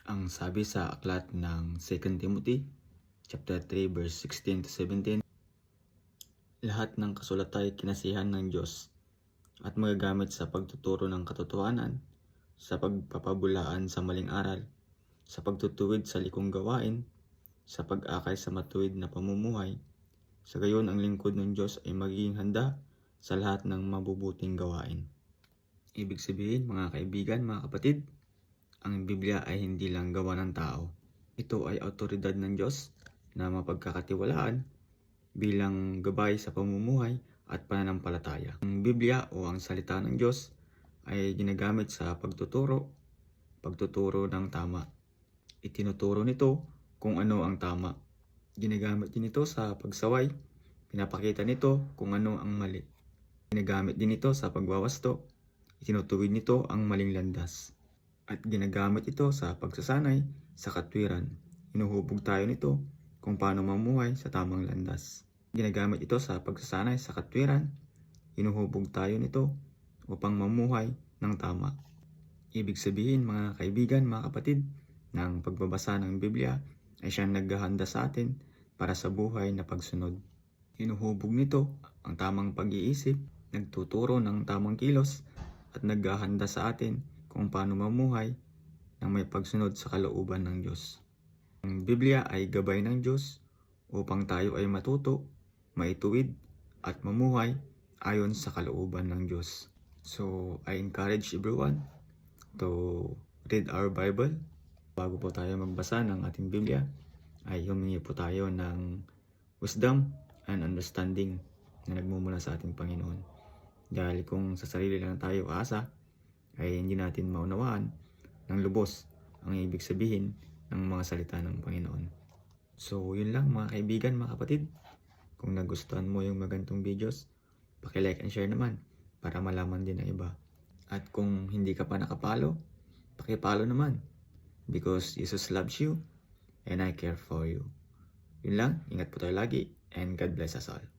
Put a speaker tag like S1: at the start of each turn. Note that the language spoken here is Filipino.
S1: Ang sabi sa aklat ng 2 Timothy, chapter 3, verse 16 to 17, lahat ng kasulat ay kinasihan ng Diyos at magagamit sa pagtuturo ng katotohanan, sa pagpapabulaan sa maling aral, sa pagtutuwid sa likong gawain, sa pag-akay sa matuwid na pamumuhay. Sa gayon, ang lingkod ng Diyos ay magiging handa sa lahat ng mabubuting gawain. Ibig sabihin, mga kaibigan, mga kapatid, ang Biblia ay hindi lang gawa ng tao. Ito ay awtoridad ng Diyos na mapagkakatiwalaan bilang gabay sa pamumuhay at pananampalataya. Ang Biblia o ang salita ng Diyos ay ginagamit sa pagtuturo ng tama. Itinuturo nito kung ano ang tama. Ginagamit din ito sa pagsaway. Pinapakita nito kung ano ang mali. Ginagamit din ito sa pagwawasto. Itinutuwid nito ang maling landas. At ginagamit ito sa pagsasanay sa katwiran. Inuhubog tayo nito kung paano mamuhay sa tamang landas. Ginagamit ito sa pagsasanay sa katwiran. Inuhubog tayo nito upang mamuhay ng tama. Ibig sabihin, mga kaibigan, mga kapatid, ng pagbabasa ng Biblia ay siyang naghahanda sa atin para sa buhay na pagsunod. Inuhubog nito ang tamang pag-iisip, nagtuturo ng tamang kilos, at naghahanda sa atin kung paano mamuhay ng may pagsunod sa kalooban ng Diyos. Ang Biblia ay gabay ng Diyos upang tayo ay matuto, maituwid, at mamuhay ayon sa kalooban ng Diyos. So, I encourage everyone to read our Bible. Bago po tayo magbasa ng ating Biblia, ay humingi po tayo ng wisdom and understanding na nagmumula sa ating Panginoon. Dahil kung sa sarili lang tayo aasa, ay hindi natin maunawaan ng lubos ang ibig sabihin ng mga salita ng Panginoon. So, yun lang mga kaibigan, mga kapatid. Kung nagustuhan mo yung magantong videos, paki-like and share naman para malaman din ng iba. At kung hindi ka pa nakapalo, paki-follow naman because Jesus loves you and I care for you. Yun lang, ingat po tayo lagi and God bless us all.